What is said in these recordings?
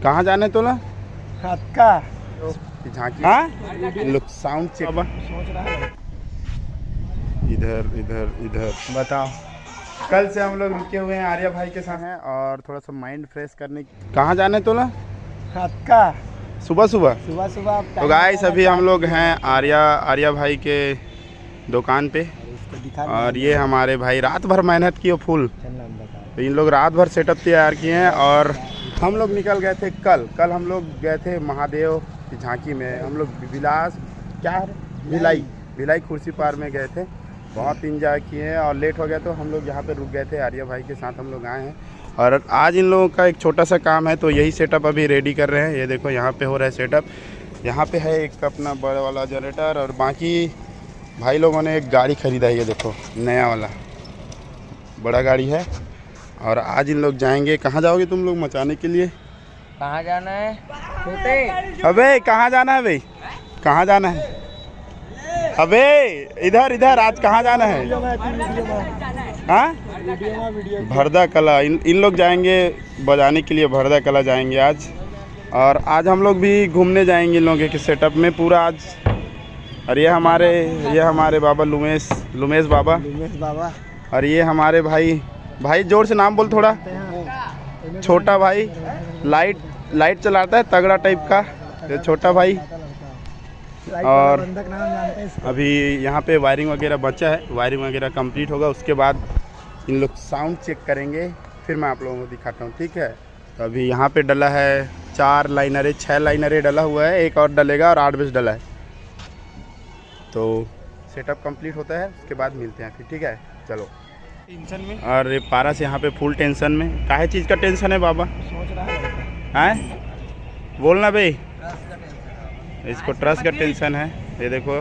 कहाँ जाने तो ना का झांकी। हाँ लोग साउंड चेक सोच रहा है। इधर इधर इधर बताओ। कल से हम लोग रुके हुए हैं आर्या भाई के साथ हैं और थोड़ा सा माइंड फ्रेश करने। कहाँ जाने तो ना का सुबह सुबह। सुबह तो गाइस अभी हम लोग हैं आर्या भाई के दुकान पे और ये हमारे भाई रात भर मेहनत की फुल। तो इन लोग रात भर सेटअप तैयार किए हैं और हम लोग निकल गए थे कल हम लोग गए थे महादेव की झांकी में। हम लोग विलास क्या है भिलाई कुर्सी पार में गए थे। बहुत इंजॉय किए हैं और लेट हो गया तो हम लोग यहाँ पे रुक गए थे। आर्या भाई के साथ हम लोग आए हैं और आज इन लोगों का एक छोटा सा काम है तो यही सेटअप अभी रेडी कर रहे हैं। ये देखो यहाँ पे हो रहा है सेटअप। यहाँ पे है एक अपना बड़ा वाला जनरेटर और बाकी भाई लोगों ने एक गाड़ी खरीदा है। ये देखो नया वाला बड़ा गाड़ी है और आज इन लोग जाएंगे। कहाँ जाओगे तुम लोग मचाने के लिए? कहाँ जाना है छोटे? अबे कहाँ जाना है भाई? कहाँ जाना है? अबे इधर आज कहाँ जाना है? हाँ भरदा कला। इन लोग जाएंगे बजाने के लिए। भरदा कला जाएंगे आज और आज हम लोग भी घूमने जाएंगे इन लोगों के सेटअप में पूरा आज। और ये हमारे बाबा लुमेश बाबा और ये हमारे भाई जोर से नाम बोल थोड़ा। छोटा भाई लाइट चलाता है तगड़ा टाइप का ये छोटा भाई। और अभी यहाँ पे वायरिंग वगैरह बचा है। वायरिंग वगैरह कंप्लीट होगा उसके बाद इन लोग साउंड चेक करेंगे फिर मैं आप लोगों को दिखाता हूँ, ठीक है। तो अभी यहाँ पे डला है 4 लाइनरें 6 लाइनरें डला हुआ है। एक और डलेगा और 8 बजे डला है। तो सेटअप कंप्लीट होता है उसके बाद मिलते हैं फिर, ठीक है। चलो टेंशन में और पारस यहाँ पे फुल टेंशन में। काहे चीज़ का टेंशन है बाबा? सोच रहा है बोलना भाई। इसको ट्रस्ट का टेंशन है। ये देखो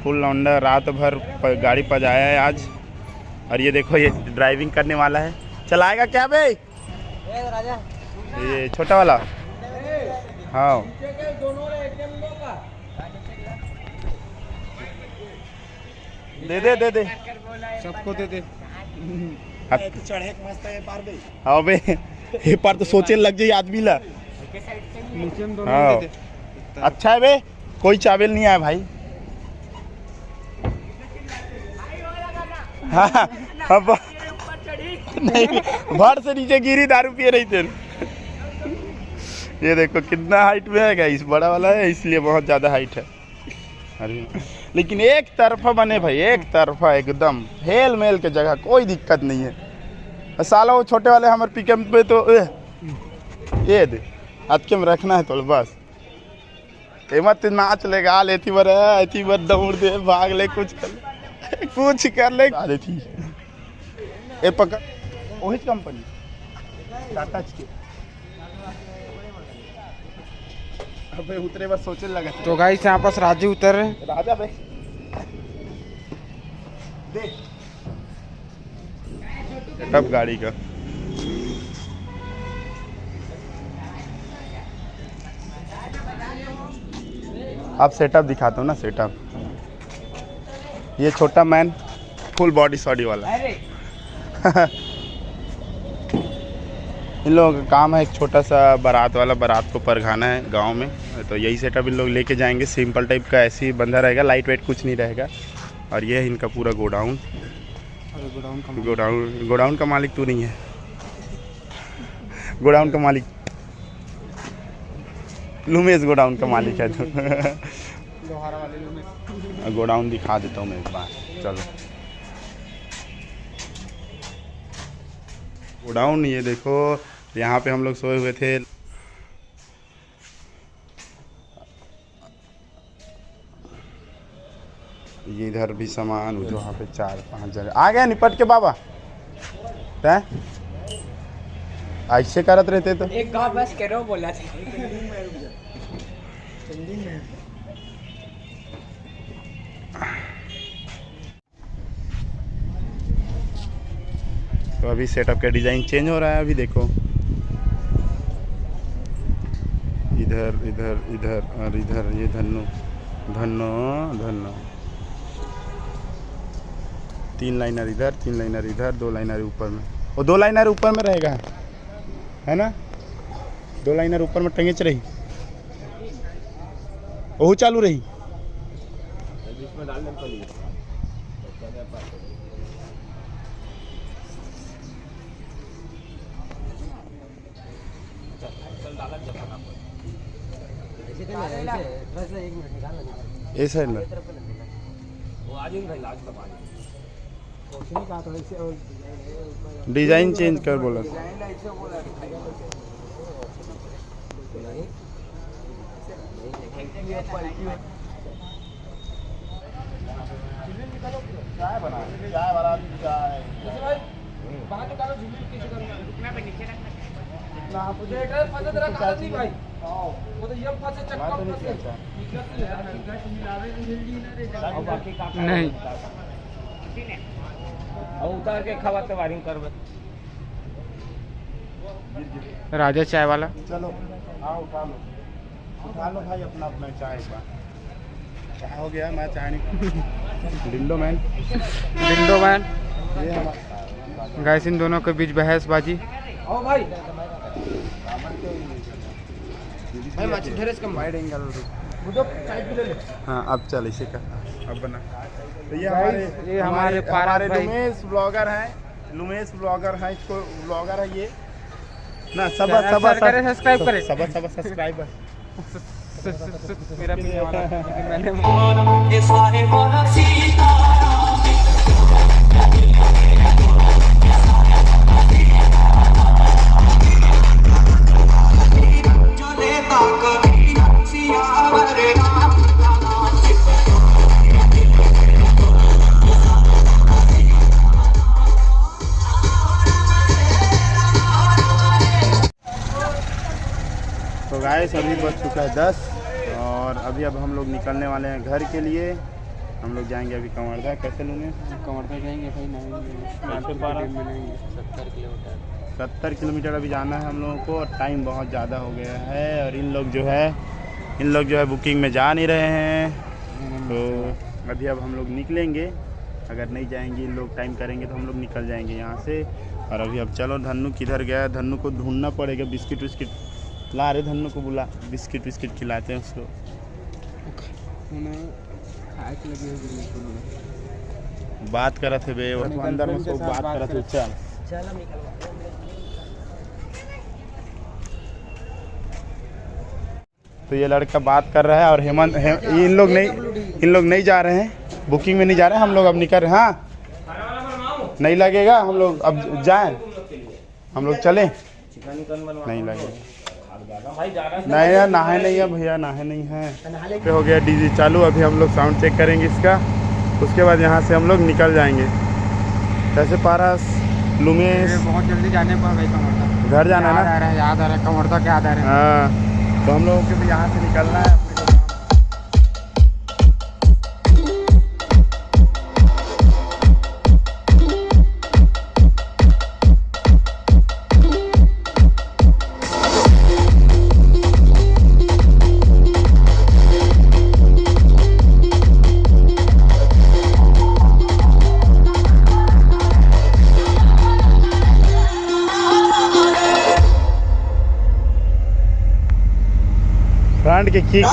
फुल लौंडा रात भर गाड़ी पजाया है आज। और ये देखो ये ड्राइविंग करने वाला है। चलाएगा क्या भाई? ये छोटा वाला। हाँ दे सबको दे। चढ़े मस्त है पार बे। हाँ बे ये पार तो सोचे लग जाए आदमी ला। हाँ अच्छा है बे। कोई चावल नहीं आया भाई। हाँ नहीं भर से नीचे गिरी दारू पिए रही थे। ये देखो कितना हाइट में है। इस बड़ा वाला है इसलिए बहुत ज़्यादा हाइट है। अरे लेकिन एक तरफा बने भाई, एक तरफा एकदम हेल मेल के जगह कोई दिक्कत नहीं है। साला वो छोटे वाले हमारे पिकअप पे तो ये दे हाथ के में रखना है तो बस मत नाच लेगा लेती बर दौड़ दे भाग ले कुछ कर ले थी। ए पकड़ वही कंपनी टाटा के। अबे उतरे बस सोचने लगा। तो गाइस यहाँ पास राजू उतर रहे। राजा भाई देख सेटअप गाड़ी का। आप सेटअप दिखाता हूँ ना। सेटअप ये छोटा मैन फुल बॉडी सॉडी वाला। इन लोगों का काम है एक छोटा सा बारात वाला। बारात को परघाना है गांव में तो यही सेटअप इन लोग लेके जाएंगे। सिंपल टाइप का ऐसे ही बंधा रहेगा। लाइट वेट कुछ नहीं रहेगा। और ये है इनका पूरा गोडाउन। गोडाउन का मालिक तू नहीं है। गोडाउन का मालिक लुमेश गोडाउन का मालिक है तो गोडाउन दिखा देता हूँ मैं एक बार। चलो गोडाउन ये देखो यहाँ पे हम लोग सोए हुए थे। ये इधर भी सामान वहाँ पे 4-5 जगह आ गया निपट के बाबा। ऐसे करत रहते तो एक गाँव बस करो बोला था। तो अभी सेटअप का डिज़ाइन चेंज हो रहा है। अभी देखो इधर इधर इधर और इधर ये धन्नो 3 लाइनर इधर 3 लाइनर इधर 2 लाइनर ऊपर में। वो 2 लाइनर ऊपर में रहेगा है ना। 2 लाइनर ऊपर में टंगे रही, वो चालू रही। इसमें डालने को लिए ये साइड में वो आज ही लास्ट में डिजाइन चेंज कर बोला। नहीं उतार के खावा तो वायरिंग करबे। राजा चाय वाला। चलो हाँ उठा लो भाई अपना अपना चाय का। क्या हो गया, मैं चाय नहीं डिंडो मैन ये हमारा गैस इन दोनों के बीच बहसबाजी। आओ भाई माची ढेरेस कम वाइड एंगल। बुदो चाय पी ले। हाँ अब चल इसे का अब बना। तो ये हमारे हमारे लुमेश ब्लॉगर हैं, लुमेश ब्लॉगर हैं, इसको ब्लॉगर है ये ना। सब सब्सक्राइब करें। सब सब्सक्राइबर मेरा पीने वाला मैंने तो गाइस अभी बज चुका है 10 और अभी अब हम लोग निकलने वाले हैं घर के लिए। हम लोग जाएंगे अभी कवर्धा। कैसे लूँगे कवर्धा जाएंगे भाई, नहीं 70 किलोमीटर अभी जाना है हम लोगों को और टाइम बहुत ज़्यादा हो गया है। और इन लोग जो है बुकिंग में जा नहीं रहे हैं। तो अभी अब हम लोग निकलेंगे। अगर नहीं जाएंगे इन लोग टाइम करेंगे तो हम लोग निकल जाएंगे यहाँ से। और अभी अब चलो धन्नू किधर गया, धन्नू को ढूंढना पड़ेगा। बिस्किट विस्किट ला रहे, धन्नू को बुला, बिस्किट विस्किट खिलाते हैं उसको। बात कर रहे थे बे, वो अंदर में सब बात कर रहे थे। चल तो ये लड़का बात कर रहा है और हेमंत इन लोग नहीं जा रहे हैं, बुकिंग में नहीं जा रहे हैं। हम लोग अब निकल रहे हैं। हाँ नहीं लगेगा, हम लोग अब जाएं, हम लोग चलें। नहीं लगेगा नहीं यार, नहाए नहीं है भैया, नहाए नहीं है। पे हो गया डीजे चालू। अभी हम लोग साउंड चेक करेंगे इसका, उसके बाद यहाँ से हम लोग निकल जाएंगे। कैसे पारस लुमेश बहुत जल्दी जाने पर भाई कवर्धा घर जाना है ना, याद आ रहा है कवर्धा क्या याद आ रहा है। हाँ तो हम लोगों को भी यहाँ से निकलना है। फ्रंट के किक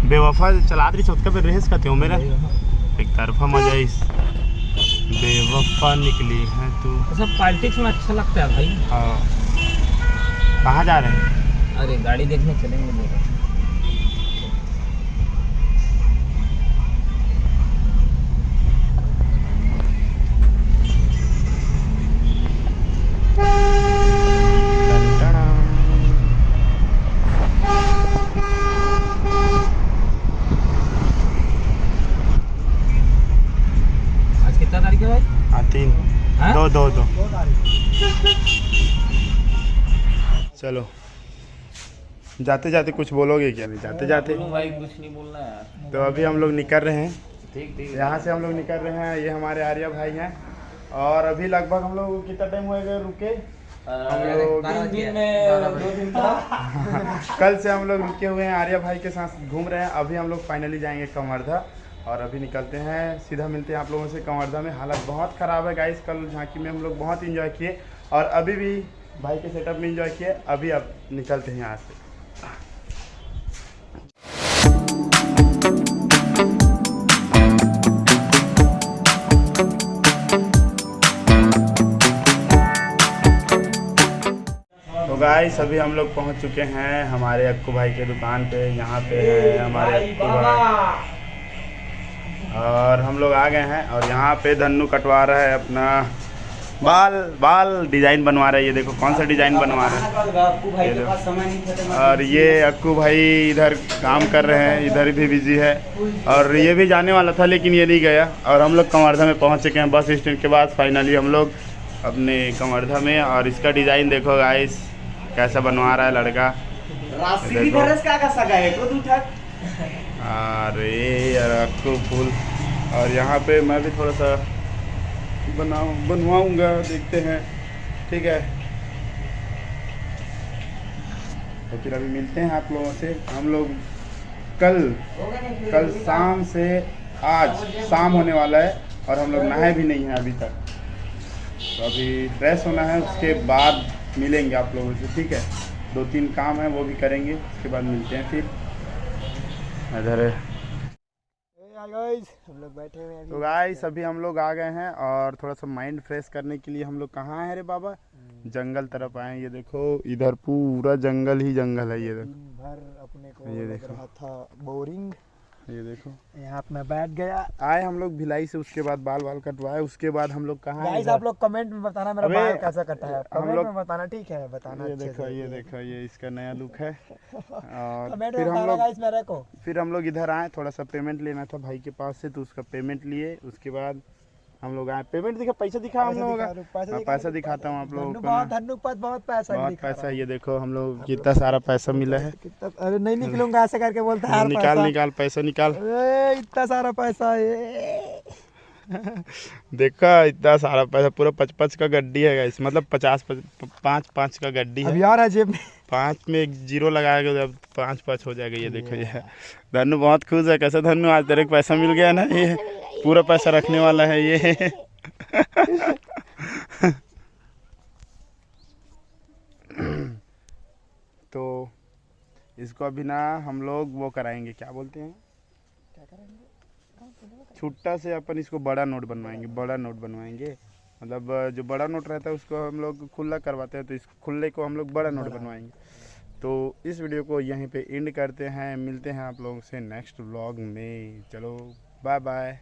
बेवफा चला रही चौथा पे रेस करते हो मेरा एक तरफा मजा इस बेवफा निकली है तू। सब पॉलिटिक्स में अच्छा लगता है भाई। हाँ कहाँ जा रहे हैं? अरे गाड़ी देखने चलेंगे बोल रहे। तीन दो दो दो चलो जाते जाते कुछ बोलोगे क्या? नहीं जाते जाते भाई कुछ नहीं बोलना है। तो अभी हम लोग निकल रहे हैं, ठीक यहाँ से हम लोग निकल रहे हैं। ये हमारे आर्या भाई हैं और अभी लगभग हम लोग कितना टाइम हुएगा रुके? हम लोग 2 दिन में 2 दिन कल से हम लोग रुके हुए हैं, आर्या भाई के साथ घूम रहे हैं। अभी हम लोग फाइनली जाएंगे कवर्धा और अभी निकलते हैं, सीधा मिलते हैं आप लोगों से कवर्धा में। हालत बहुत ख़राब है गाइस। कल झांकी में हम लोग बहुत एंजॉय किए और अभी भी भाई के सेटअप में एंजॉय किए। अभी अब निकलते हैं यहाँ से। तो गाइस अभी हम लोग पहुँच चुके हैं हमारे अक्कू भाई के दुकान पे। यहाँ पे है हमारे अक्कू भाई। और हम लोग आ गए हैं और यहाँ पे धन्नू कटवा रहा है अपना बाल डिजाइन बनवा रहा है। ये देखो कौन सा डिजाइन बनवा रहा है। ये देखो। और ये अक्कू भाई इधर काम कर रहे हैं, इधर भी बिजी है। और ये भी जाने वाला था लेकिन ये नहीं गया। और हम लोग कवर्धा में पहुँच चुके हैं बस स्टैंड के बाद। फाइनली हम लोग अपने कवर्धा में। और इसका डिज़ाइन देखो गाइस कैसा बनवा रहा है लड़का। अरे यार अक्कू फूल। और यहाँ पे मैं भी थोड़ा सा बनवाऊंगा, देखते हैं। ठीक है, तो फिर अभी मिलते हैं आप लोगों से। हम लोग कल शाम से आज शाम होने वाला है और हम लोग नहाए भी नहीं हैं अभी तक। तो अभी फ्रेश होना है, उसके बाद मिलेंगे आप लोगों से। ठीक है, 2-3 काम है वो भी करेंगे, उसके बाद मिलते हैं फिर। इधर हम लोग बैठे हुए हैं। तो गाइस अभी हम लोग आ गए हैं और थोड़ा सा माइंड फ्रेश करने के लिए हम लोग कहाँ हैं रे बाबा? जंगल तरफ आए। ये देखो इधर पूरा जंगल ही जंगल है। ये देखो दिन भर अपने को ये लग देखो। रहा था बोरिंग। ये देखो यहाँ पे मैं बैठ गया। आए हम लोग भिलाई से, उसके बाद बाल कटवाए, उसके बाद हम लोग कहाँ गाइस आप लोग कमेंट में बताना मेरा अबे, बाल कैसा कटा है। हम कमेंट लोग में बताना, ठीक है? बताना। ये अच्छे देखो से। ये देखो ये इसका नया लुक है। और कमेंट में फिर हम बताना लोग गाइस मेरे को। फिर हम लोग इधर आए, थोड़ा सा पेमेंट लेना था भाई के पास से, तो उसका पेमेंट लिए। उसके बाद हम लोग आए, पेमेंट दिखा, पैसा दिखा हम लोगों का। पैसा दिखाता हूँ आप लोगों को। बहुत पैसा बहुत पैसा। ये देखो हम लोग कितना सारा पैसा मिला है। अरे नहीं निकलूंगा ऐसे करके बोलता है। निकाल पैसा निकाल। इतना सारा पैसा है। देखा इतना सारा पैसा, पूरा 55 का गड्डी है गाइस, मतलब 5 का गड्डी है। अभी और है जेब में। 5 में एक 0 लगाएगा जब 5 हो जाएगा। ये देखो ये धन्नू बहुत खुश है। कैसे धन्नू, आज तेरे को पैसा मिल गया ना? ये पूरा पैसा रखने वाला है ये। तो इसको अभी ना हम लोग वो कराएंगे, क्या बोलते हैं, क्या करेंगे? छुट्टा से अपन इसको बड़ा नोट बनवाएंगे। मतलब जो बड़ा नोट रहता है उसको हम लोग खुला करवाते हैं, तो इस खुले को हम लोग बड़ा नोट बनवाएंगे। तो इस वीडियो को यहीं पे एंड करते हैं। मिलते हैं आप लोगों से नेक्स्ट व्लॉग में। चलो बाय बाय।